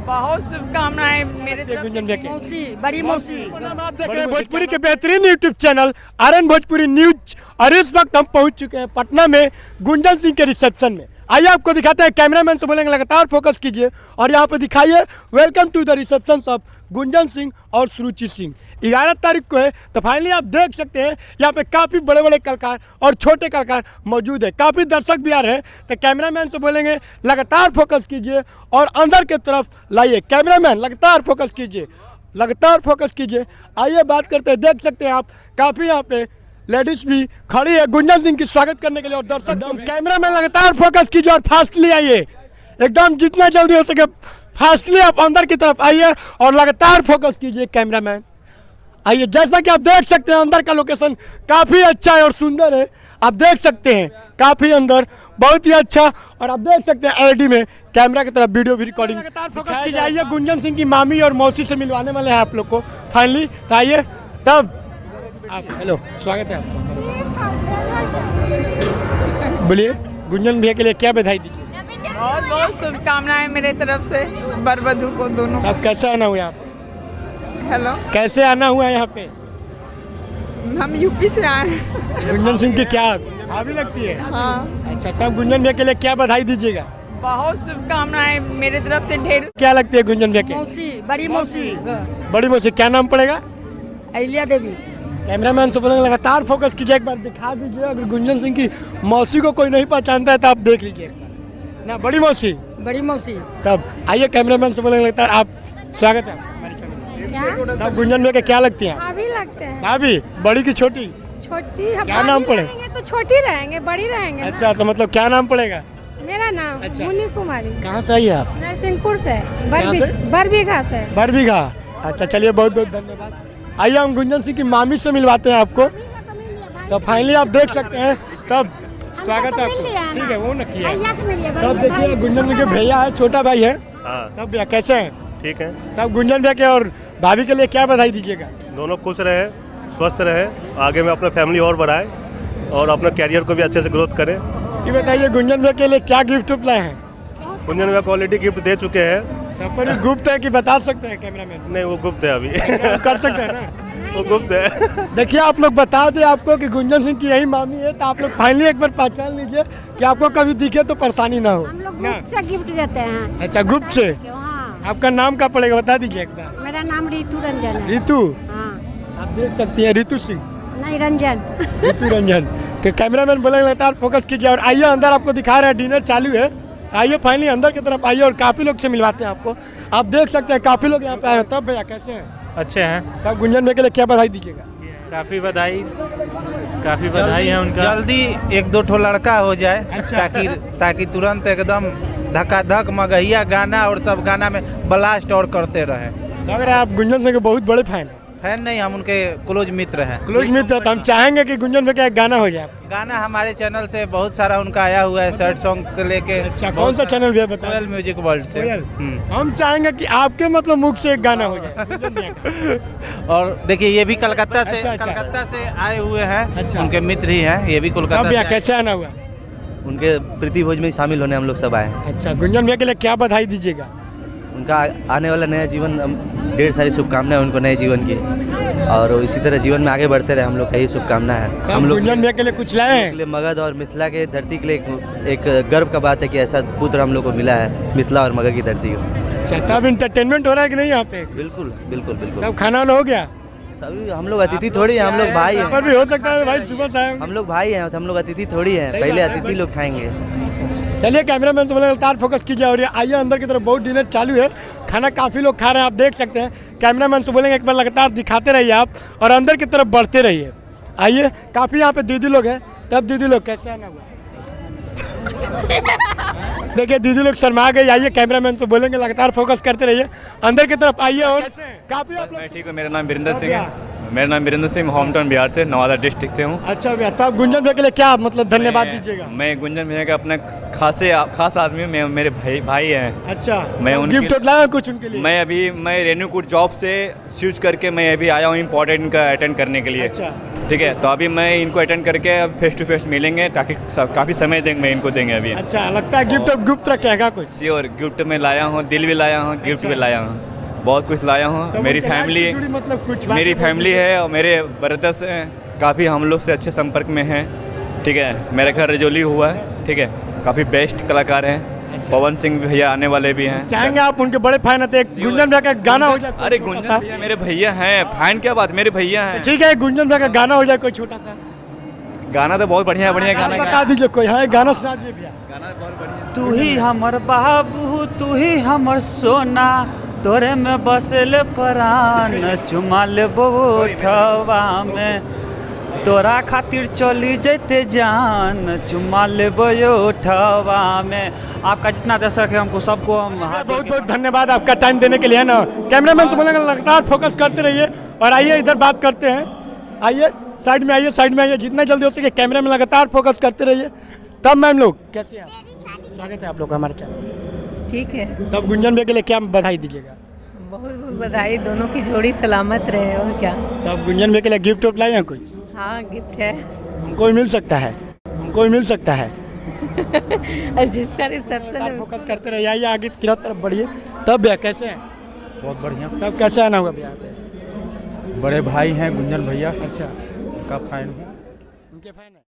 बहुत शुभकामनाएं मेरे तरफ गुंजन भैया के मौसी, बड़ी मौसी। आप देख रहे हैं भोजपुरी के बेहतरीन YouTube channel RN Bhojpuri news और इस वक्त हम पहुंच चुके हैं पटना में गुंजन सिंह के रिसेप्शन में। आइए आपको दिखाते हैं, कैमरामैन से बोलेंगे लगातार फोकस कीजिए और यहाँ पे दिखाइए welcome to the reception of Gunjan Singh और सुरुचि सिंह। 11 तारीख को है, तो फाइनली आप देख सकते हैं यहाँ पे काफ़ी बड़े बड़े कलाकार और छोटे कलाकार मौजूद है, काफ़ी दर्शक भी आ रहे हैं। तो कैमरामैन से बोलेंगे लगातार फोकस कीजिए और अंदर की तरफ लाइए। कैमरामैन लगातार फोकस कीजिए, लगातार फोकस कीजिए। आइए बात करते हैं, देख सकते हैं आप काफ़ी यहाँ पे लेडीज भी खड़ी है गुंजन सिंह की स्वागत करने के लिए और दर्शक। कैमरामैन लगातार फोकस कीजिए और फास्टली आइए, एकदम जितना जल्दी हो सके फास्टली आप अंदर की तरफ आइए और लगातार फोकस कीजिए। कैमरामैन आइए, जैसा कि आप देख सकते हैं अंदर का लोकेशन काफ़ी अच्छा है और सुंदर है। आप देख सकते हैं काफ़ी अंदर बहुत ही अच्छा, और आप देख सकते हैं एलईडी में कैमरा की तरफ वीडियो भी रिकॉर्डिंग। लगातार फोकस कीजिए। आइए, गुंजन सिंह की मामी और मौसी से मिलवाने वाले हैं आप लोग को फाइनली। तो आइए तब आप, हेलो, स्वागत है आपका। बोलिए गुंजन भैया के लिए क्या बधाई दीजिए? बहुत बहुत शुभकामनाएं मेरे तरफ से वर वधू को दोनों। अब कैसे आना हुआ यहाँ पे? हेलो, कैसे आना हुआ यहाँ पे? हम यूपी से आए हैं। गुंजन सिंह की क्या भाभी लगती है? हाँ, अच्छा, तब गुंजन भैया के लिए क्या बधाई दीजिएगा? बहुत शुभकामनाएं मेरे तरफ से ढेर। क्या लगती है गुंजन भैया के? मौसी, बड़ी मौसी। बड़ी मौसी, क्या नाम पड़ेगा? अहिल्या देवी। कैमरामैन से बोलेंगे लगातार फोकस कीजिए, एक बार दिखा दीजिए। अगर गुंजन सिंह की मौसी को कोई नहीं पहचानता है तो आप देख लीजिए ना, बड़ी मौसी। बड़ी मौसी। तब आइए, कैमरामैन से बोलेंगे लगातार आप, स्वागत है हमारे चैनल में। तब गुंजन भैया के क्या लगती हैं? भाभी लगते हैं। भाभी, बड़ी की छोटी? छोटी क्या नाम पड़े? तो छोटी रहेंगे, बड़ी रहेंगे ना। अच्छा, तो मतलब क्या नाम पड़ेगा? मेरा नाम अच्छा। मुन्नी कुमारी। कहाँ से आई है आप? नरसिंहपुर से, कहाँ से? बरबीघा से। बरबीघा। अच्छा, चलिए, बहुत बहुत धन्यवाद। आइए हम गुंजन सिंह की मामी से मिलवाते हैं आपको। तो फाइनली आप देख सकते हैं, तब स्वागत है आपको। ठीक है, वो न किया। तब देखिए गुंजन सिंह के भैया है, छोटा भाई है। तब भैया कैसे हैं? ठीक है। तब गुंजन भैया के और भाभी के लिए क्या बधाई दीजिएगा? दोनों खुश रहे, स्वस्थ रहे, आगे में अपना फैमिली और बढ़ाए और अपना कैरियर को भी अच्छे से ग्रोथ करें। ये बताइए गुंजन भैया के लिए क्या गिफ्ट लाए हैं? गुंजन भैया को ऑलरेडी गिफ्ट दे चुके हैं। तब पर गुप्त है कि बता सकते हैं कैमरामैन? नहीं, वो गुप्त है अभी। कर सकते हैं ना, वो गुप्त है। देखिए आप लोग बता दें आपको कि गुंजन सिंह की यही मामी है, तो आप लोग फाइनली एक बार पहचान लीजिए कि आपको कभी दिखे तो परेशानी ना हो। हम लोग ना? गुप्त से गिफ्ट देते हैं। अच्छा, गुप्त से। हाँ, आपका नाम क्या पड़ेगा, बता दीजिए एक बार। मेरा नाम रितु रंजन है। रितु, हाँ, आप देख सकती हैं रितु सिंह, नहीं रंजन। रितु रंजन। तो कैमरामैन बोलेंगे लगातार फोकस कीजिए और आइए अंदर, आपको दिखा रहे हैं डिनर चालू है। आइए फाइनली अंदर की तरफ आइए और काफ़ी लोग से मिलवाते हैं आपको। आप देख सकते हैं काफ़ी लोग यहाँ पे आए हैं। तब भैया कैसे हैं? अच्छे हैं। तब गुंजन भैया के लिए क्या बधाई दीजिएगा? काफ़ी बधाई है उनका। जल्दी एक दो ठो लड़का हो जाए। अच्छा। ताकि तुरंत एकदम धकाधक मगहिया गाना और सब गाना में ब्लास्ट और करते रहे। लग रहा है आप गुंजन सिंह के बहुत बड़े फैन हैं। फैन नहीं, हम उनके क्लोज मित्र हैं। क्लोज मित्र है, तो हम चाहेंगे कि गुंजन भैया का एक गाना हो जाए। गाना हमारे चैनल से बहुत सारा उनका आया हुआ है, सैड सॉन्ग से लेके। अच्छा, कौन सा चैनल भैया बता? कोयल म्यूजिक वर्ल्ड से। कोयल। हम चाहेंगे कि आपके मतलब मुख से एक गाना हो जाए गुंजन भैया का। और देखिए, ये भी कलकत्ता से अच्छा, अच्छा। कलकत्ता से आए हुए हैं। अच्छा। उनके मित्र ही हैं, ये भी तब कोलकाता भैया से। कैसे आना हुआ? उनके प्रीति भोज में शामिल होने हम लोग सब आए हैं। अच्छा, गुंजन भैया के लिए क्या बधाई दीजिएगा? उनका आने वाला नया जीवन, ढेर सारी शुभकामनाएं उनको नए जीवन की, और इसी तरह जीवन में आगे बढ़ते रहे, हम लोग का यही शुभकामना है। हम लोग गुंजन भैया के लिए कुछ लाए हैं? के लिए मगध और मिथिला के धरती के लिए एक गर्व का बात है कि ऐसा पुत्र हम लोग को मिला है, मिथिला और मगध की धरती को। अच्छा, तब इंटरटेनमेंट हो रहा है कि नहीं यहाँ पे? बिल्कुल बिल्कुल बिल्कुल। तब खाना वाना हो गया? सभी हम लोग अतिथि थोड़ी हैं, हम लोग भाई हैं। पर भी हो सकता है भाई, सुबह से आए होंगे। हम लोग भाई हैं, हम लोग अतिथि थोड़ी हैं, सही पहले बात है, अतिथि लोग खाएंगे। चलिए कैमरामैन से बोले लगातार फोकस कीजिए और ये आइए अंदर की तरफ, बहुत डिनर चालू है, खाना काफ़ी लोग खा रहे हैं, आप देख सकते हैं। कैमरामैन से बोलेंगे एक बार लगातार दिखाते रहिए आप और अंदर की तरफ बढ़ते रहिए। आइए, काफ़ी यहाँ पे दीदी लोग हैं। तब दीदी लोग कैसे आना हुआ? देखिए दीदी लोग शर्मा गई। आइए कैमरामैन से बोलेंगे लगातार फोकस करते रहिए, अंदर की तरफ आइए। और काफ़ी आप लोग। मैं ठीक हूँ, मेरा नाम वीरेंद्र सिंह है। मेरा नाम वीरेंद्र सिंह, होम टाउन बिहार से, नवादा डिस्ट्रिक्ट से हूँ। अच्छा भैया, तब गुंजन भैया के लिए क्या मतलब धन्यवाद दीजिएगा? मैं गुंजन भैया का अपना खास आदमी हूँ, मेरे भाई हैं। अच्छा, मैं उनके- गिफ्ट लाया कुछ उनके लिए? मैं रेन्यूकूट जॉब से स्विच करके मैं अभी आया हूँ इम्पोर्टेंट का अटेंड करने के लिए। अच्छा, ठीक है, तो अभी मैं इनको अटेंड करके अब फेस टू फेस मिलेंगे ताकि काफ़ी समय देंगे इनको देंगे अभी। अच्छा, लगता है गिफ्ट और गुप्त रखेगा कुछ। श्योर, गिफ्ट में लाया हूँ, दिल भी लाया हूँ, गिफ्ट भी लाया हूँ, बहुत कुछ लाया हूँ। तो मेरी वो कैलाश फैमिली से जुड़ी मतलब कुछ मेरी बातें फैमिली है और मेरे ब्रदर्स हैं, काफ़ी हम लोग से अच्छे संपर्क में हैं। ठीक है, मेरा घर रजौली हुआ है। ठीक है, काफ़ी बेस्ट कलाकार हैं। पवन सिंह भैया आने वाले भी हैं। चाहेंगे आप उनके बड़े फैन हैं, तो एक गुंजन भैया का गाना हो जाए। अरे गुंजन भैया मेरे भैया हैं, फैन क्या बात, मेरे भैया हैं। ठीक है, गुंजन भैया का गाना हो जाए कोई छोटा सा। गाना तो बहुत बढ़िया बढ़िया गाना बता दीजिए कोई है गाना, सुना दीजिए भैया। गाना बहुत बढ़िया। तू ही हमर बाबू, तू ही हमर सोना, तोरे में बसल परान, चुमा लेबो ओठवा में, तोरा खातिर चली जैते जान, चुमा लेबो ओठवा में। आपका जितना दर्शक है हमको सबको हम बहुत बहुत धन्यवाद आपका टाइम देने के लिए, है ना। कैमरामैन से बोलेंगे लगातार फोकस करते रहिए। और आइए इधर बात करते हैं, आइए साइड में आइए, साइड में आइए, जितना जल्दी हो सके कैमरे में लगातार फोकस करते रहिए। तब मैम लोग कैसे हैं? स्वागत है आप लोग का हमारे चैनल। ठीक है, तब गुंजन भैया के लिए क्या बधाई दीजिएगा? बहुत बहुत बधाई, दोनों की जोड़ी सलामत रहे। और क्या। तब गुंजन भैया के लिए गिफ्ट लाए हैं कुछ? हाँ, गिफ्ट है। हमको भी मिल सकता है, हमको भी मिल सकता है। और जिसका रिसेप्शन है फोकस करते रहिए, आइए आगे की तरफ बढ़िए। तब भैया कैसे हैं? बहुत बढ़िया। तब कैसे आना हुआ भैया? बड़े भाई हैं गुंजन भैया, अच्छा, उनका फैन हूँ। उनके फैन है।